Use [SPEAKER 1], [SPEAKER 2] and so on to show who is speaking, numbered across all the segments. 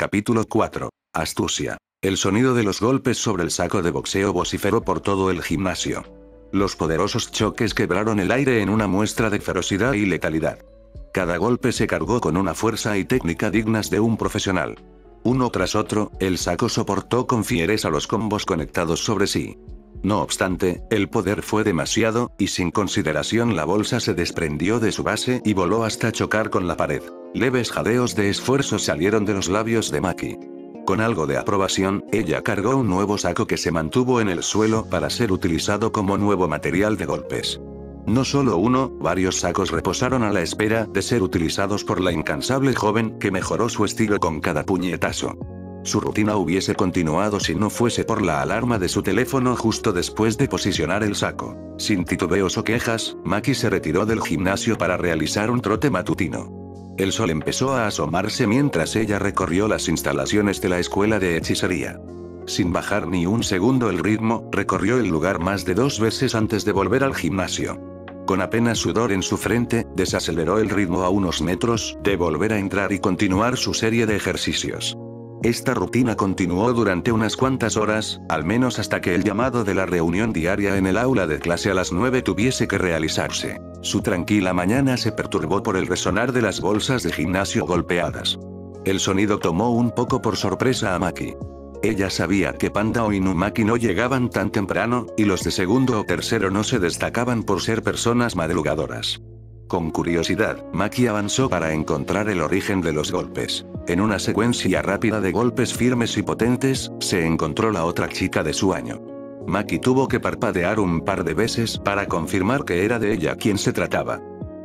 [SPEAKER 1] Capítulo 4. Astucia. El sonido de los golpes sobre el saco de boxeo vociferó por todo el gimnasio. Los poderosos choques quebraron el aire en una muestra de ferocidad y letalidad. Cada golpe se cargó con una fuerza y técnica dignas de un profesional. Uno tras otro, el saco soportó con fiereza los combos conectados sobre sí. No obstante, el poder fue demasiado, y sin consideración la bolsa se desprendió de su base y voló hasta chocar con la pared. Leves jadeos de esfuerzo salieron de los labios de Maki. Con algo de aprobación, ella cargó un nuevo saco que se mantuvo en el suelo para ser utilizado como nuevo material de golpes. No solo uno, varios sacos reposaron a la espera de ser utilizados por la incansable joven que mejoró su estilo con cada puñetazo. Su rutina hubiese continuado si no fuese por la alarma de su teléfono justo después de posicionar el saco. Sin titubeos o quejas, Maki se retiró del gimnasio para realizar un trote matutino. El sol empezó a asomarse mientras ella recorrió las instalaciones de la escuela de hechicería. Sin bajar ni un segundo el ritmo, recorrió el lugar más de 2 veces antes de volver al gimnasio. Con apenas sudor en su frente, desaceleró el ritmo a unos metros de volver a entrar y continuar su serie de ejercicios. Esta rutina continuó durante unas cuantas horas, al menos hasta que el llamado de la reunión diaria en el aula de clase a las 9 tuviese que realizarse. Su tranquila mañana se perturbó por el resonar de las bolsas de gimnasio golpeadas. El sonido tomó un poco por sorpresa a Maki. Ella sabía que Panda o Inumaki no llegaban tan temprano, y los de segundo o tercero no se destacaban por ser personas madrugadoras. Con curiosidad, Maki avanzó para encontrar el origen de los golpes. En una secuencia rápida de golpes firmes y potentes, se encontró la otra chica de su año. Maki tuvo que parpadear un par de veces para confirmar que era de ella quien se trataba.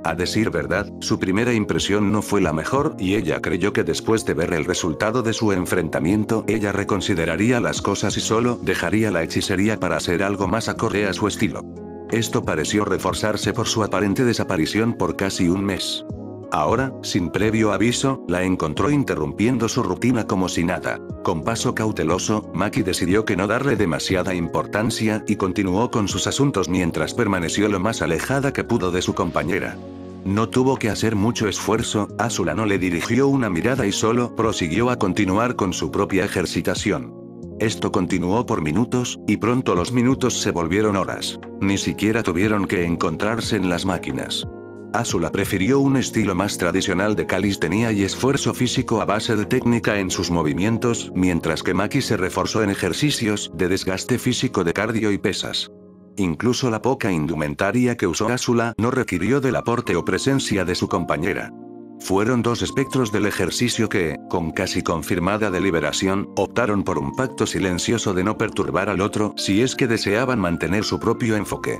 [SPEAKER 1] A decir verdad, su primera impresión no fue la mejor y ella creyó que después de ver el resultado de su enfrentamiento, ella reconsideraría las cosas y solo dejaría la hechicería para hacer algo más acorde a su estilo. Esto pareció reforzarse por su aparente desaparición por casi un mes. Ahora, sin previo aviso, la encontró interrumpiendo su rutina como si nada. Con paso cauteloso, Maki decidió que no darle demasiada importancia y continuó con sus asuntos mientras permaneció lo más alejada que pudo de su compañera. No tuvo que hacer mucho esfuerzo, Asuna no le dirigió una mirada y solo prosiguió a continuar con su propia ejercitación. Esto continuó por minutos, y pronto los minutos se volvieron horas. Ni siquiera tuvieron que encontrarse en las máquinas. Asuna prefirió un estilo más tradicional de calistenia y esfuerzo físico a base de técnica en sus movimientos, mientras que Maki se reforzó en ejercicios de desgaste físico de cardio y pesas. Incluso la poca indumentaria que usó Asuna no requirió del aporte o presencia de su compañera. Fueron 2 espectros del ejercicio que, con casi confirmada deliberación, optaron por un pacto silencioso de no perturbar al otro si es que deseaban mantener su propio enfoque.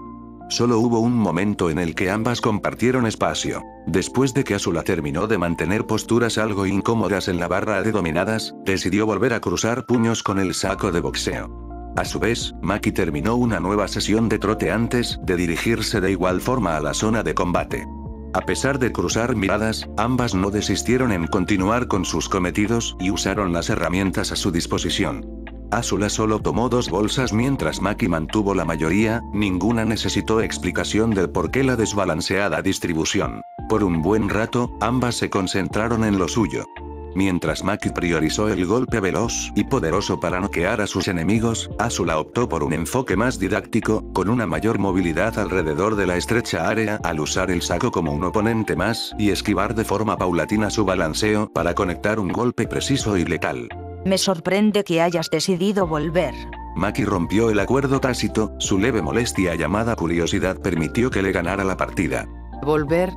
[SPEAKER 1] Solo hubo un momento en el que ambas compartieron espacio. Después de que Asuna terminó de mantener posturas algo incómodas en la barra de dominadas, decidió volver a cruzar puños con el saco de boxeo. A su vez, Maki terminó una nueva sesión de trote antes de dirigirse de igual forma a la zona de combate. A pesar de cruzar miradas, ambas no desistieron en continuar con sus cometidos y usaron las herramientas a su disposición. Asuna solo tomó 2 bolsas mientras Maki mantuvo la mayoría, ninguna necesitó explicación del por qué la desbalanceada distribución. Por un buen rato, ambas se concentraron en lo suyo. Mientras Maki priorizó el golpe veloz y poderoso para noquear a sus enemigos, Asuna optó por un enfoque más didáctico, con una mayor movilidad alrededor de la estrecha área al usar el saco como un oponente más y esquivar de forma paulatina su balanceo para conectar un golpe preciso y letal.
[SPEAKER 2] Me sorprende que hayas decidido volver.
[SPEAKER 1] Maki rompió el acuerdo tácito, su leve molestia llamada curiosidad permitió que le ganara la partida.
[SPEAKER 3] ¿Volver?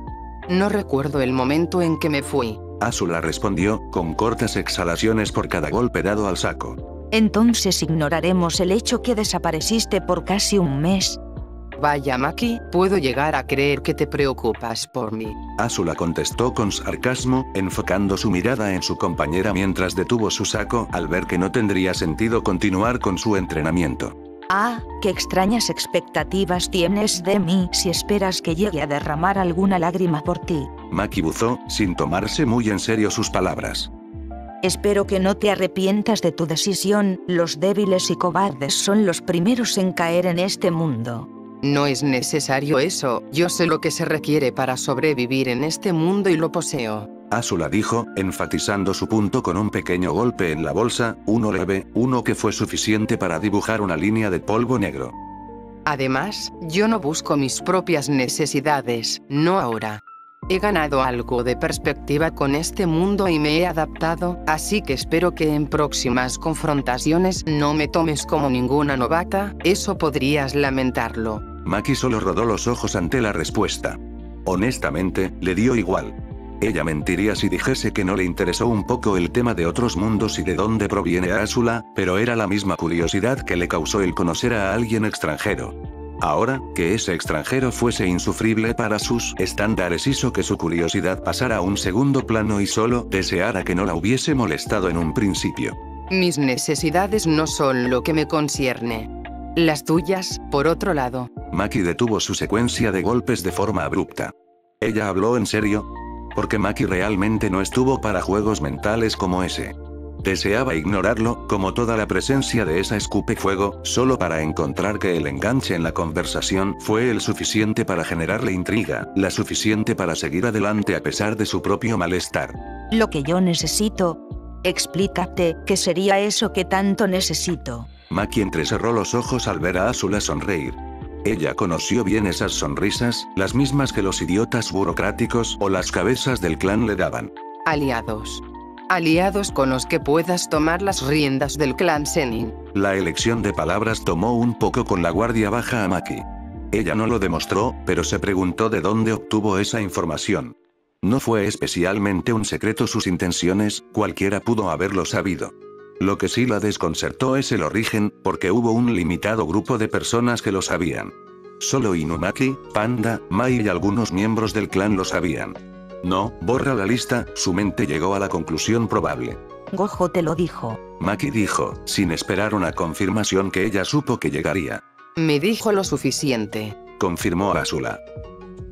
[SPEAKER 3] No recuerdo el momento en que me fui.
[SPEAKER 1] Asuna respondió, con cortas exhalaciones por cada golpe dado al saco.
[SPEAKER 2] Entonces ignoraremos el hecho que desapareciste por casi un mes.
[SPEAKER 3] Vaya Maki, puedo llegar a creer que te preocupas por mí.
[SPEAKER 1] Asuna contestó con sarcasmo, enfocando su mirada en su compañera mientras detuvo su saco al ver que no tendría sentido continuar con su entrenamiento.
[SPEAKER 2] Ah, qué extrañas expectativas tienes de mí si esperas que llegue a derramar alguna lágrima por ti.
[SPEAKER 1] Maki buzó, sin tomarse muy en serio sus palabras.
[SPEAKER 2] Espero que no te arrepientas de tu decisión, los débiles y cobardes son los primeros en caer en este mundo.
[SPEAKER 3] No es necesario eso, yo sé lo que se requiere para sobrevivir en este mundo y lo poseo.
[SPEAKER 1] Azula dijo, enfatizando su punto con un pequeño golpe en la bolsa, uno leve, uno que fue suficiente para dibujar una línea de polvo negro.
[SPEAKER 3] Además, yo no busco mis propias necesidades, no ahora. He ganado algo de perspectiva con este mundo y me he adaptado, así que espero que en próximas confrontaciones no me tomes como ninguna novata, eso podrías lamentarlo.
[SPEAKER 1] Maki solo rodó los ojos ante la respuesta. Honestamente, le dio igual. Ella mentiría si dijese que no le interesó un poco el tema de otros mundos y de dónde proviene Azula, pero era la misma curiosidad que le causó el conocer a alguien extranjero. Ahora, que ese extranjero fuese insufrible para sus estándares hizo que su curiosidad pasara a un segundo plano y solo deseara que no la hubiese molestado en un principio.
[SPEAKER 3] Mis necesidades no son lo que me concierne. Las tuyas, por otro lado.
[SPEAKER 1] Maki detuvo su secuencia de golpes de forma abrupta. ¿Ella habló en serio? Porque Maki realmente no estuvo para juegos mentales como ese. Deseaba ignorarlo, como toda la presencia de esa escupefuego, solo para encontrar que el enganche en la conversación fue el suficiente para generarle intriga, la suficiente para seguir adelante a pesar de su propio malestar.
[SPEAKER 2] Lo que yo necesito. Explícate, ¿qué sería eso que tanto necesito?
[SPEAKER 1] Maki entrecerró los ojos al ver a Azula sonreír. Ella conoció bien esas sonrisas, las mismas que los idiotas burocráticos o las cabezas del clan le daban.
[SPEAKER 3] Aliados. Aliados con los que puedas tomar las riendas del clan Zenin.
[SPEAKER 1] La elección de palabras tomó un poco con la guardia baja a Maki. Ella no lo demostró, pero se preguntó de dónde obtuvo esa información. No fue especialmente un secreto sus intenciones, cualquiera pudo haberlo sabido. Lo que sí la desconcertó es el origen, porque hubo un limitado grupo de personas que lo sabían. Solo Inumaki, Panda, Mai y algunos miembros del clan lo sabían. No, borra la lista, su mente llegó a la conclusión probable.
[SPEAKER 2] Gojo te lo dijo.
[SPEAKER 1] Maki dijo, sin esperar una confirmación que ella supo que llegaría.
[SPEAKER 3] Me dijo lo suficiente.
[SPEAKER 1] Confirmó Azula.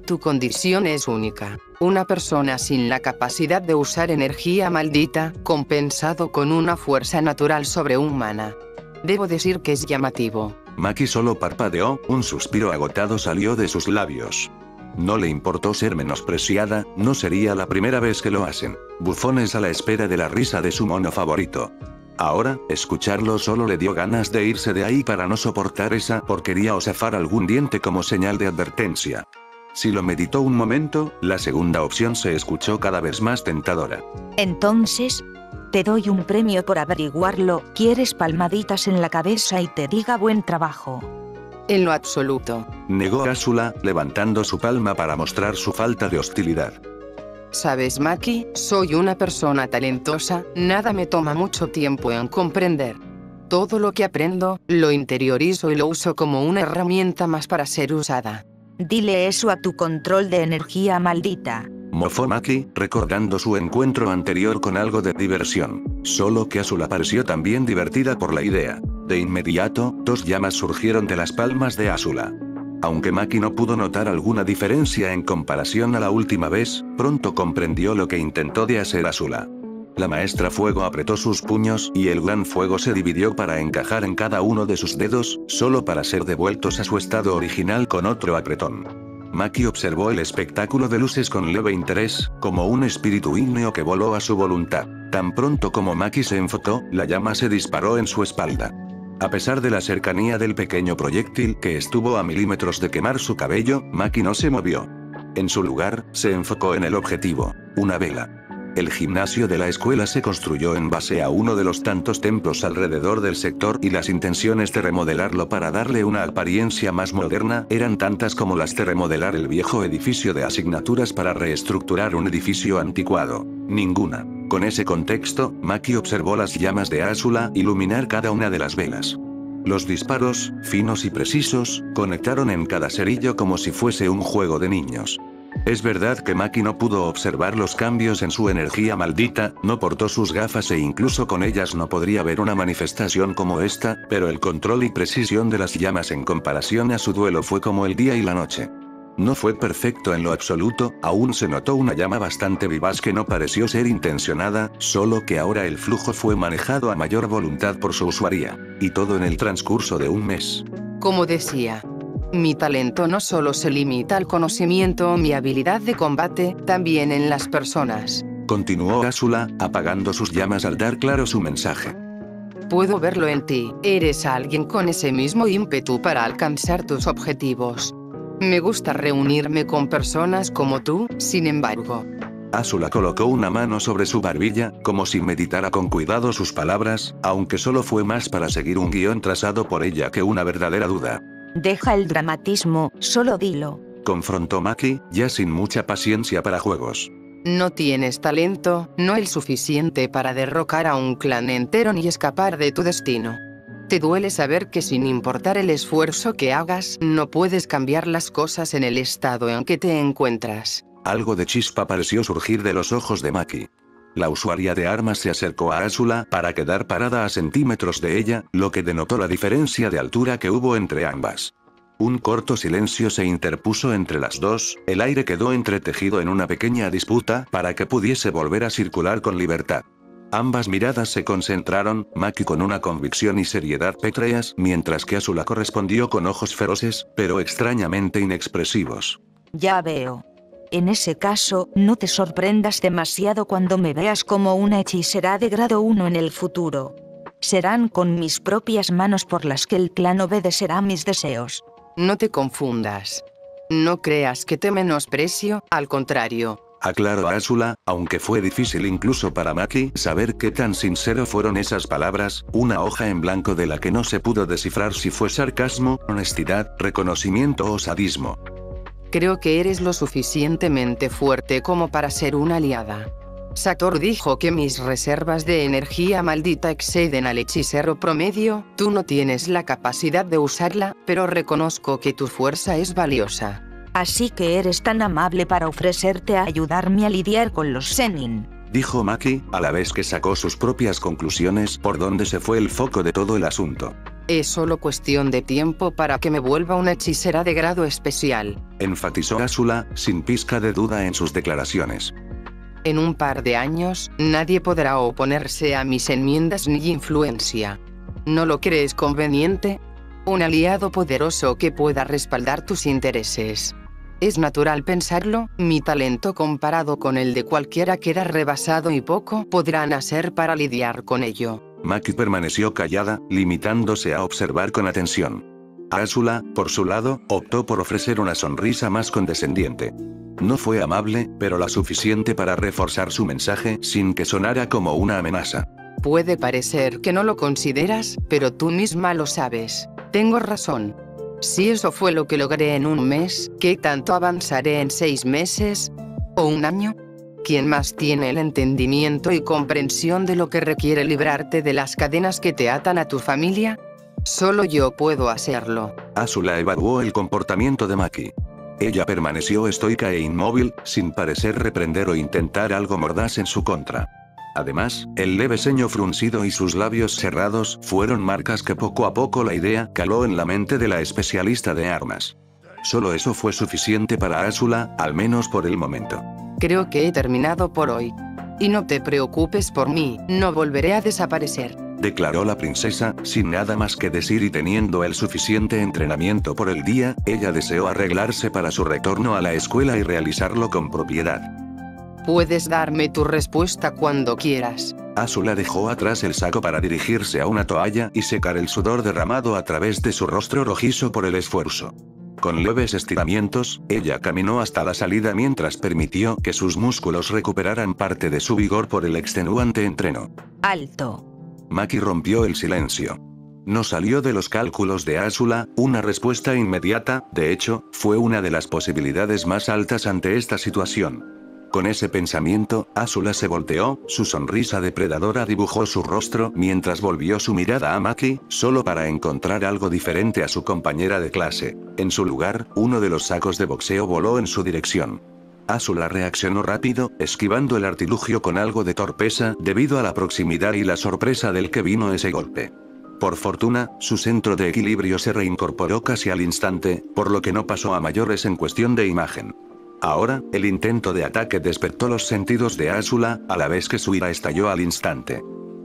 [SPEAKER 3] Tu condición es única. Una persona sin la capacidad de usar energía maldita, compensado con una fuerza natural sobrehumana. Debo decir que es llamativo.
[SPEAKER 1] Maki solo parpadeó, un suspiro agotado salió de sus labios. No le importó ser menospreciada, no sería la primera vez que lo hacen. Bufones a la espera de la risa de su mono favorito. Ahora, escucharlo solo le dio ganas de irse de ahí para no soportar esa porquería o zafar algún diente como señal de advertencia. Si lo meditó un momento, la segunda opción se escuchó cada vez más tentadora.
[SPEAKER 2] Entonces, te doy un premio por averiguarlo. ¿Quieres palmaditas en la cabeza y te diga buen trabajo?
[SPEAKER 3] En lo absoluto.
[SPEAKER 1] Negó Azula, levantando su palma para mostrar su falta de hostilidad.
[SPEAKER 3] Sabes, Maki, soy una persona talentosa, nada me toma mucho tiempo en comprender. Todo lo que aprendo, lo interiorizo y lo uso como una herramienta más para ser usada.
[SPEAKER 2] Dile eso a tu control de energía maldita.
[SPEAKER 1] Mofó Maki, recordando su encuentro anterior con algo de diversión. Solo que Azula pareció también divertida por la idea. De inmediato, dos llamas surgieron de las palmas de Azula. Aunque Maki no pudo notar alguna diferencia en comparación a la última vez, pronto comprendió lo que intentó de hacer Azula. La maestra fuego apretó sus puños y el gran fuego se dividió para encajar en cada uno de sus dedos, solo para ser devueltos a su estado original con otro apretón. Maki observó el espectáculo de luces con leve interés, como un espíritu ígneo que voló a su voluntad. Tan pronto como Maki se enfocó, la llama se disparó en su espalda. A pesar de la cercanía del pequeño proyectil que estuvo a milímetros de quemar su cabello, Maki no se movió. En su lugar, se enfocó en el objetivo, una vela. El gimnasio de la escuela se construyó en base a uno de los tantos templos alrededor del sector y las intenciones de remodelarlo para darle una apariencia más moderna eran tantas como las de remodelar el viejo edificio de asignaturas para reestructurar un edificio anticuado. Ninguna. Con ese contexto, Maki observó las llamas de Azula iluminar cada una de las velas. Los disparos, finos y precisos, conectaron en cada cerillo como si fuese un juego de niños. Es verdad que Maki no pudo observar los cambios en su energía maldita, no portó sus gafas e incluso con ellas no podría ver una manifestación como esta, pero el control y precisión de las llamas en comparación a su duelo fue como el día y la noche. No fue perfecto en lo absoluto, aún se notó una llama bastante vivaz que no pareció ser intencionada, solo que ahora el flujo fue manejado a mayor voluntad por su usuaria. Y todo en el transcurso de un mes.
[SPEAKER 3] Como decía, mi talento no solo se limita al conocimiento o mi habilidad de combate, también en las personas.
[SPEAKER 1] Continuó Azula, apagando sus llamas al dar claro su mensaje.
[SPEAKER 3] Puedo verlo en ti, eres alguien con ese mismo ímpetu para alcanzar tus objetivos. Me gusta reunirme con personas como tú, sin embargo.
[SPEAKER 1] Azula colocó una mano sobre su barbilla, como si meditara con cuidado sus palabras, aunque solo fue más para seguir un guión trazado por ella que una verdadera duda.
[SPEAKER 2] Deja el dramatismo, solo dilo.
[SPEAKER 1] Confrontó Maki, ya sin mucha paciencia para juegos.
[SPEAKER 3] No tienes talento, no el suficiente para derrocar a un clan entero ni escapar de tu destino. Te duele saber que sin importar el esfuerzo que hagas, no puedes cambiar las cosas en el estado en que te encuentras.
[SPEAKER 1] Algo de chispa pareció surgir de los ojos de Maki. La usuaria de armas se acercó a Azula para quedar parada a centímetros de ella, lo que denotó la diferencia de altura que hubo entre ambas. Un corto silencio se interpuso entre las dos, el aire quedó entretejido en una pequeña disputa para que pudiese volver a circular con libertad. Ambas miradas se concentraron, Maki con una convicción y seriedad pétreas, mientras que Azula correspondió con ojos feroces, pero extrañamente inexpresivos.
[SPEAKER 2] Ya veo. En ese caso, no te sorprendas demasiado cuando me veas como una hechicera de grado 1 en el futuro. Serán con mis propias manos por las que el clan obedecerá mis deseos.
[SPEAKER 3] No te confundas. No creas que te menosprecio, al contrario.
[SPEAKER 1] Aclaró Azula, aunque fue difícil incluso para Maki saber qué tan sincero fueron esas palabras, una hoja en blanco de la que no se pudo descifrar si fue sarcasmo, honestidad, reconocimiento o sadismo.
[SPEAKER 3] Creo que eres lo suficientemente fuerte como para ser una aliada. Sator dijo que mis reservas de energía maldita exceden al hechicero promedio, tú no tienes la capacidad de usarla, pero reconozco que tu fuerza es valiosa.
[SPEAKER 2] Así que eres tan amable para ofrecerte a ayudarme a lidiar con los Zenin.
[SPEAKER 1] Dijo Maki, a la vez que sacó sus propias conclusiones por donde se fue el foco de todo el asunto.
[SPEAKER 3] Es solo cuestión de tiempo para que me vuelva una hechicera de grado especial.
[SPEAKER 1] Enfatizó Azula, sin pizca de duda en sus declaraciones.
[SPEAKER 3] En un par de años, nadie podrá oponerse a mis enmiendas ni influencia. ¿No lo crees conveniente? Un aliado poderoso que pueda respaldar tus intereses. Es natural pensarlo, mi talento comparado con el de cualquiera queda rebasado y poco podrán hacer para lidiar con ello.
[SPEAKER 1] Maki permaneció callada, limitándose a observar con atención. Azula, por su lado, optó por ofrecer una sonrisa más condescendiente. No fue amable, pero la suficiente para reforzar su mensaje sin que sonara como una amenaza.
[SPEAKER 3] Puede parecer que no lo consideras, pero tú misma lo sabes. Tengo razón. Si eso fue lo que logré en un mes, ¿qué tanto avanzaré en 6 meses? ¿O un año? ¿Quién más tiene el entendimiento y comprensión de lo que requiere librarte de las cadenas que te atan a tu familia? Solo yo puedo hacerlo.
[SPEAKER 1] Azula evaluó el comportamiento de Maki. Ella permaneció estoica e inmóvil, sin parecer reprender o intentar algo mordaz en su contra. Además, el leve ceño fruncido y sus labios cerrados fueron marcas que poco a poco la idea caló en la mente de la especialista de armas. Solo eso fue suficiente para Azula, al menos por el momento.
[SPEAKER 3] Creo que he terminado por hoy. Y no te preocupes por mí, no volveré a desaparecer.
[SPEAKER 1] Declaró la princesa, sin nada más que decir y teniendo el suficiente entrenamiento por el día, ella deseó arreglarse para su retorno a la escuela y realizarlo con propiedad.
[SPEAKER 3] Puedes darme tu respuesta cuando quieras.
[SPEAKER 1] Azula dejó atrás el saco para dirigirse a una toalla y secar el sudor derramado a través de su rostro rojizo por el esfuerzo. Con leves estiramientos, ella caminó hasta la salida mientras permitió que sus músculos recuperaran parte de su vigor por el extenuante entreno.
[SPEAKER 2] Alto.
[SPEAKER 1] Maki rompió el silencio. No salió de los cálculos de Azula, una respuesta inmediata, de hecho, fue una de las posibilidades más altas ante esta situación. Con ese pensamiento, Azula se volteó, su sonrisa depredadora dibujó su rostro mientras volvió su mirada a Maki, solo para encontrar algo diferente a su compañera de clase. En su lugar, uno de los sacos de boxeo voló en su dirección. Azula reaccionó rápido, esquivando el artilugio con algo de torpeza, debido a la proximidad y la sorpresa del que vino ese golpe. Por fortuna, su centro de equilibrio se reincorporó casi al instante, por lo que no pasó a mayores en cuestión de imagen. Ahora, el intento de ataque despertó los sentidos de Azula, a la vez que su ira estalló al instante.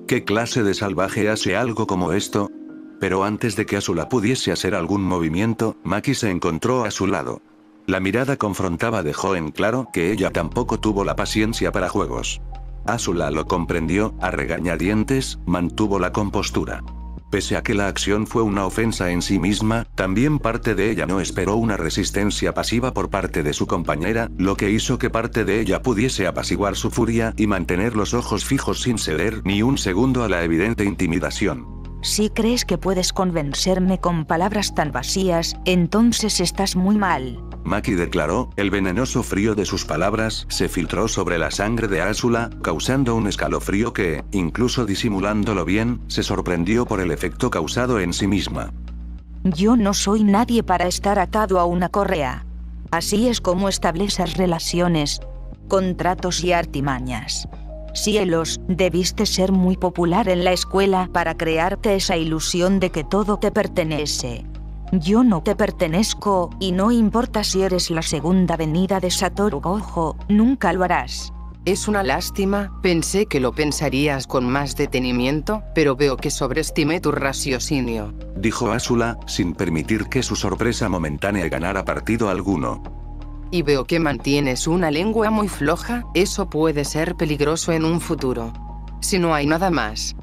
[SPEAKER 1] ¿Qué clase de salvaje hace algo como esto? Pero antes de que Azula pudiese hacer algún movimiento, Maki se encontró a su lado. La mirada confrontada dejó en claro que ella tampoco tuvo la paciencia para juegos. Azula lo comprendió, a regañadientes, mantuvo la compostura. Pese a que la acción fue una ofensa en sí misma, también parte de ella no esperó una resistencia pasiva por parte de su compañera, lo que hizo que parte de ella pudiese apaciguar su furia y mantener los ojos fijos sin ceder ni un segundo a la evidente intimidación.
[SPEAKER 2] Si crees que puedes convencerme con palabras tan vacías, entonces estás muy mal.
[SPEAKER 1] Maki declaró, el venenoso frío de sus palabras se filtró sobre la sangre de Azula, causando un escalofrío que, incluso disimulándolo bien, se sorprendió por el efecto causado en sí misma.
[SPEAKER 2] Yo no soy nadie para estar atado a una correa. Así es como estableces relaciones, contratos y artimañas. Cielos, debiste ser muy popular en la escuela para crearte esa ilusión de que todo te pertenece. Yo no te pertenezco, y no importa si eres la segunda venida de Satoru Gojo, nunca lo harás.
[SPEAKER 3] Es una lástima, pensé que lo pensarías con más detenimiento, pero veo que sobreestimé tu raciocinio.
[SPEAKER 1] Dijo Azula, sin permitir que su sorpresa momentánea ganara partido alguno.
[SPEAKER 3] Y veo que mantienes una lengua muy floja, eso puede ser peligroso en un futuro. Si no hay nada más.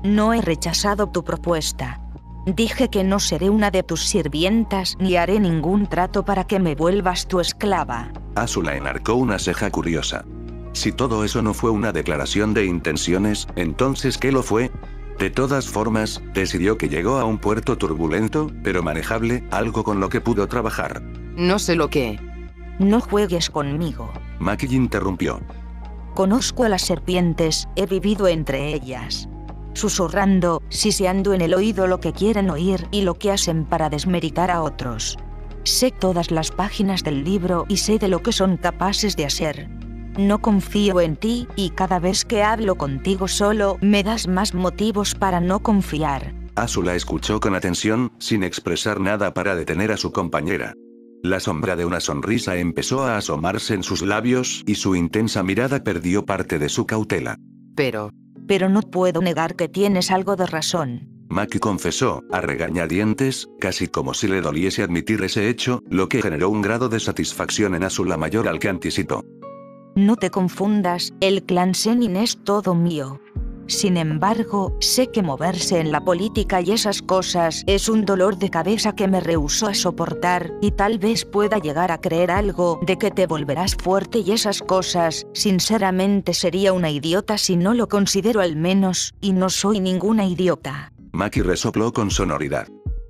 [SPEAKER 2] No he rechazado tu propuesta. Dije que no seré una de tus sirvientas ni haré ningún trato para que me vuelvas tu esclava.
[SPEAKER 1] Azula enarcó una ceja curiosa. Si todo eso no fue una declaración de intenciones, entonces ¿qué lo fue? De todas formas, decidió que llegó a un puerto turbulento, pero manejable, algo con lo que pudo trabajar.
[SPEAKER 3] No sé lo que.
[SPEAKER 2] No juegues conmigo.
[SPEAKER 1] Maki interrumpió.
[SPEAKER 2] Conozco a las serpientes, he vivido entre ellas. Susurrando, siseando en el oído lo que quieren oír y lo que hacen para desmeritar a otros. Sé todas las páginas del libro y sé de lo que son capaces de hacer. No confío en ti, y cada vez que hablo contigo solo, me das más motivos para no confiar.
[SPEAKER 1] Azula escuchó con atención, sin expresar nada para detener a su compañera. La sombra de una sonrisa empezó a asomarse en sus labios y su intensa mirada perdió parte de su cautela.
[SPEAKER 2] Pero no puedo negar que tienes algo de razón.
[SPEAKER 1] Maki confesó, a regañadientes, casi como si le doliese admitir ese hecho, lo que generó un grado de satisfacción en Azula mayor al que anticipó.
[SPEAKER 2] No te confundas, el clan Zenin es todo mío. Sin embargo, sé que moverse en la política y esas cosas es un dolor de cabeza que me rehúso a soportar, y tal vez pueda llegar a creer algo de que te volverás fuerte y esas cosas. Sinceramente sería una idiota si no lo considero al menos, y no soy ninguna idiota.
[SPEAKER 1] Maki resopló con sonoridad.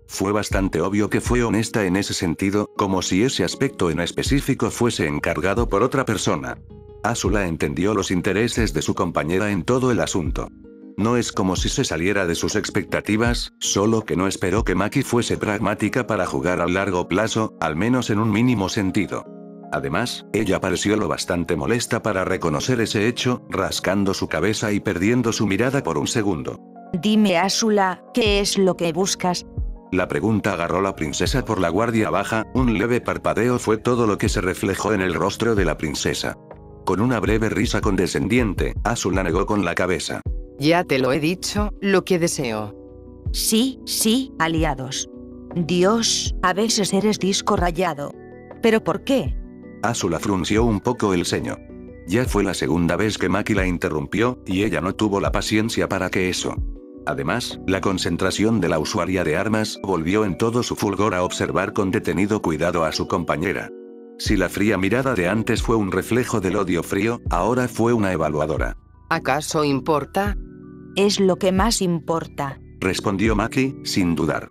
[SPEAKER 1] Fue bastante obvio que fue honesta en ese sentido, como si ese aspecto en específico fuese encargado por otra persona. Azula entendió los intereses de su compañera en todo el asunto. No es como si se saliera de sus expectativas, solo que no esperó que Maki fuese pragmática para jugar a largo plazo, al menos en un mínimo sentido. Además, ella pareció lo bastante molesta para reconocer ese hecho, rascando su cabeza y perdiendo su mirada por un segundo.
[SPEAKER 2] Dime, Azula, ¿qué es lo que buscas?
[SPEAKER 1] La pregunta agarró a la princesa por la guardia baja, un leve parpadeo fue todo lo que se reflejó en el rostro de la princesa. Con una breve risa condescendiente, Azula negó con la cabeza.
[SPEAKER 3] Ya te lo he dicho, lo que deseo.
[SPEAKER 2] Sí, aliados. Dios, a veces eres disco rayado. ¿Pero por qué?
[SPEAKER 1] Azula frunció un poco el ceño. Ya fue la segunda vez que Maki la interrumpió, y ella no tuvo la paciencia para que eso. Además, la concentración de la usuaria de armas volvió en todo su fulgor a observar con detenido cuidado a su compañera. Si la fría mirada de antes fue un reflejo del odio frío, ahora fue una evaluadora.
[SPEAKER 3] ¿Acaso importa?
[SPEAKER 2] Es lo que más importa,
[SPEAKER 1] respondió Maki, sin dudar.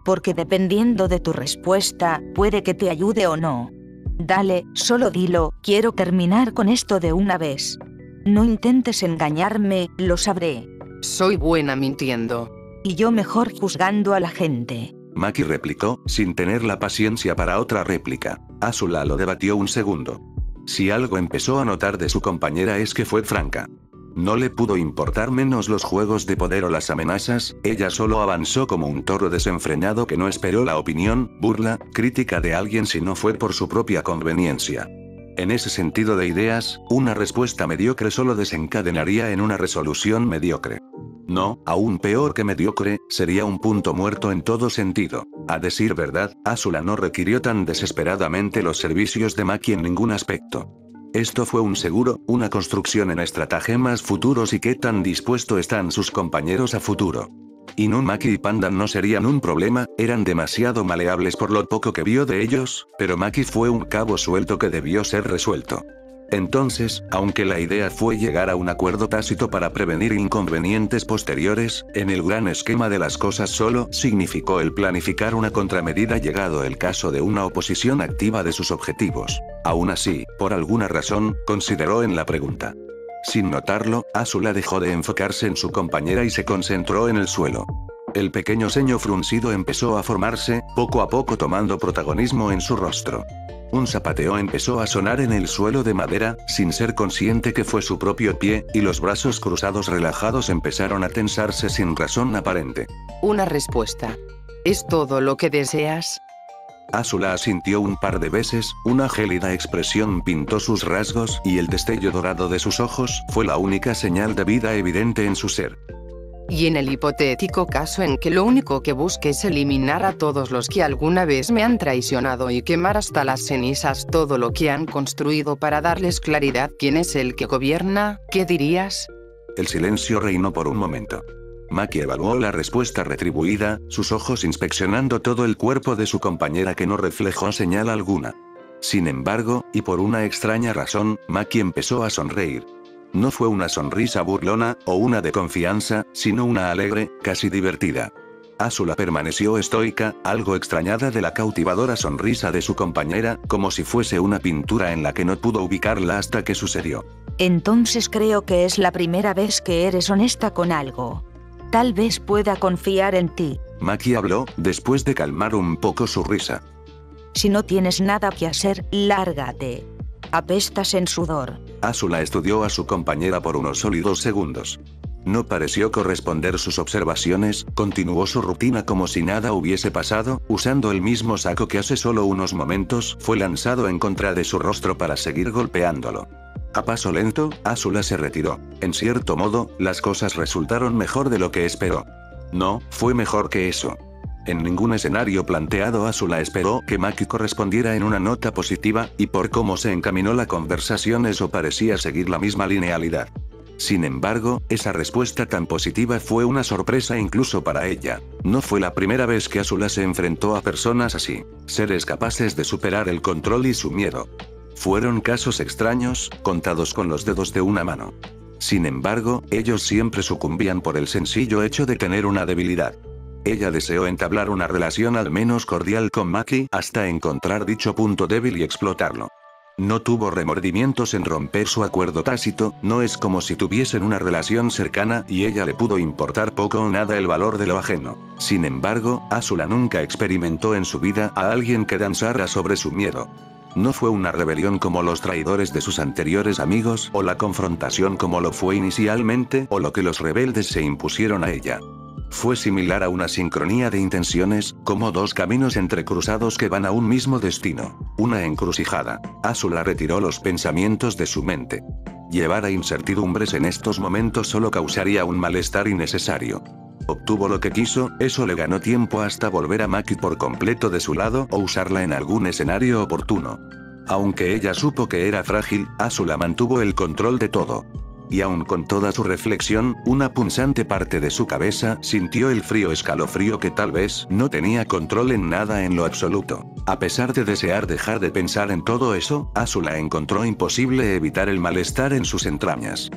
[SPEAKER 2] Porque dependiendo de tu respuesta, puede que te ayude o no. Dale, solo dilo, quiero terminar con esto de una vez. No intentes engañarme, lo sabré.
[SPEAKER 3] Soy buena mintiendo.
[SPEAKER 2] Y yo mejor juzgando a la gente.
[SPEAKER 1] Maki replicó, sin tener la paciencia para otra réplica. Azula lo debatió un segundo. Si algo empezó a notar de su compañera es que fue franca. No le pudo importar menos los juegos de poder o las amenazas, ella solo avanzó como un toro desenfrenado que no esperó la opinión, burla, crítica de alguien si no fue por su propia conveniencia. En ese sentido de ideas, una respuesta mediocre solo desencadenaría en una resolución mediocre. No, aún peor que mediocre, sería un punto muerto en todo sentido. A decir verdad, Azula no requirió tan desesperadamente los servicios de Maki en ningún aspecto. Esto fue un seguro, una construcción en estratagemas futuros y qué tan dispuesto están sus compañeros a futuro. Inumaki y Panda no serían un problema, eran demasiado maleables por lo poco que vio de ellos, pero Maki fue un cabo suelto que debió ser resuelto. Entonces, aunque la idea fue llegar a un acuerdo tácito para prevenir inconvenientes posteriores, en el gran esquema de las cosas solo significó el planificar una contramedida llegado el caso de una oposición activa de sus objetivos. Aún así, por alguna razón, consideró en la pregunta. Sin notarlo, Asuna dejó de enfocarse en su compañera y se concentró en el suelo. El pequeño ceño fruncido empezó a formarse, poco a poco tomando protagonismo en su rostro. Un zapateo empezó a sonar en el suelo de madera, sin ser consciente que fue su propio pie, y los brazos cruzados relajados empezaron a tensarse sin razón aparente.
[SPEAKER 3] Una respuesta. ¿Es todo lo que deseas?
[SPEAKER 1] Asuna asintió un par de veces, una gélida expresión pintó sus rasgos y el destello dorado de sus ojos fue la única señal de vida evidente en su ser.
[SPEAKER 3] Y en el hipotético caso en que lo único que busque es eliminar a todos los que alguna vez me han traicionado y quemar hasta las cenizas todo lo que han construido para darles claridad quién es el que gobierna, ¿qué dirías?
[SPEAKER 1] El silencio reinó por un momento. Maki evaluó la respuesta retribuida, sus ojos inspeccionando todo el cuerpo de su compañera que no reflejó señal alguna. Sin embargo, y por una extraña razón, Maki empezó a sonreír. No fue una sonrisa burlona, o una de confianza, sino una alegre, casi divertida. Asuna permaneció estoica, algo extrañada de la cautivadora sonrisa de su compañera, como si fuese una pintura en la que no pudo ubicarla hasta que sucedió.
[SPEAKER 2] Entonces creo que es la primera vez que eres honesta con algo. Tal vez pueda confiar en ti.
[SPEAKER 1] Maki habló, después de calmar un poco su risa.
[SPEAKER 2] Si no tienes nada que hacer, lárgate. Apestas en sudor.
[SPEAKER 1] Asuna estudió a su compañera por unos sólidos segundos. No pareció corresponder sus observaciones, continuó su rutina como si nada hubiese pasado, usando el mismo saco que hace solo unos momentos fue lanzado en contra de su rostro para seguir golpeándolo. A paso lento, Asuna se retiró. En cierto modo, las cosas resultaron mejor de lo que esperó. No, fue mejor que eso. En ningún escenario planteado Asuna esperó que Maki correspondiera en una nota positiva, y por cómo se encaminó la conversación eso parecía seguir la misma linealidad. Sin embargo, esa respuesta tan positiva fue una sorpresa incluso para ella. No fue la primera vez que Asuna se enfrentó a personas así, seres capaces de superar el control y su miedo. Fueron casos extraños, contados con los dedos de una mano. Sin embargo, ellos siempre sucumbían por el sencillo hecho de tener una debilidad. Ella deseó entablar una relación al menos cordial con Maki hasta encontrar dicho punto débil y explotarlo. No tuvo remordimientos en romper su acuerdo tácito, no es como si tuviesen una relación cercana y ella le pudo importar poco o nada el valor de lo ajeno. Sin embargo, Asuna nunca experimentó en su vida a alguien que danzara sobre su miedo. No fue una rebelión como los traidores de sus anteriores amigos o la confrontación como lo fue inicialmente o lo que los rebeldes se impusieron a ella. Fue similar a una sincronía de intenciones, como dos caminos entrecruzados que van a un mismo destino. Una encrucijada. Asuna retiró los pensamientos de su mente. Llevar a incertidumbres en estos momentos solo causaría un malestar innecesario. Obtuvo lo que quiso, eso le ganó tiempo hasta volver a Maki por completo de su lado o usarla en algún escenario oportuno. Aunque ella supo que era frágil, Asuna mantuvo el control de todo. Y aun con toda su reflexión, una punzante parte de su cabeza sintió el frío escalofrío que tal vez no tenía control en nada en lo absoluto. A pesar de desear dejar de pensar en todo eso, Asuna encontró imposible evitar el malestar en sus entrañas.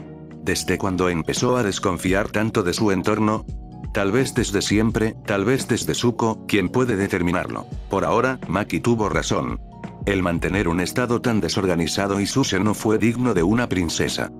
[SPEAKER 1] ¿Desde cuando empezó a desconfiar tanto de su entorno? Tal vez desde siempre, tal vez desde Zuko, ¿quién puede determinarlo? Por ahora, Maki tuvo razón. El mantener un estado tan desorganizado y sucio no fue digno de una princesa.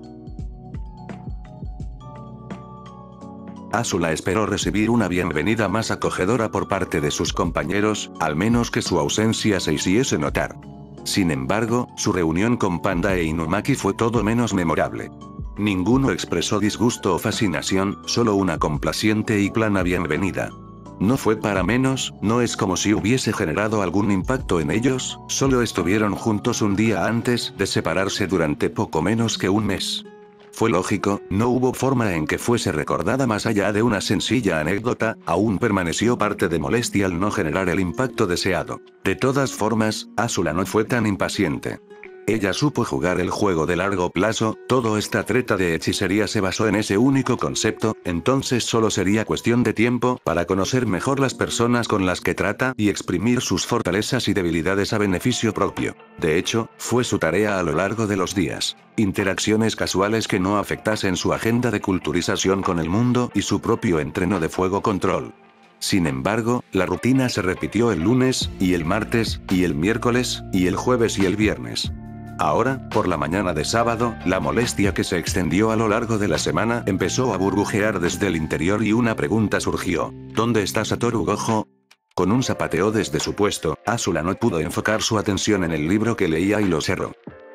[SPEAKER 1] Asuna esperó recibir una bienvenida más acogedora por parte de sus compañeros, al menos que su ausencia se hiciese notar. Sin embargo, su reunión con Panda e Inumaki fue todo menos memorable. Ninguno expresó disgusto o fascinación, solo una complaciente y plana bienvenida. No fue para menos, no es como si hubiese generado algún impacto en ellos, solo estuvieron juntos un día antes de separarse durante poco menos que un mes. Fue lógico, no hubo forma en que fuese recordada más allá de una sencilla anécdota, aún permaneció parte de molestia al no generar el impacto deseado. De todas formas, Asuna no fue tan impaciente. Ella supo jugar el juego de largo plazo, toda esta treta de hechicería se basó en ese único concepto, entonces solo sería cuestión de tiempo para conocer mejor las personas con las que trata y exprimir sus fortalezas y debilidades a beneficio propio. De hecho, fue su tarea a lo largo de los días. Interacciones casuales que no afectasen su agenda de culturización con el mundo y su propio entreno de fuego control. Sin embargo, la rutina se repitió el lunes, y el martes, y el miércoles, y el jueves y el viernes. Ahora, por la mañana de sábado, la molestia que se extendió a lo largo de la semana empezó a burbujear desde el interior y una pregunta surgió. ¿Dónde está Satoru Gojo? Con un zapateo desde su puesto, Azula no pudo enfocar su atención en el libro que leía y lo cerró.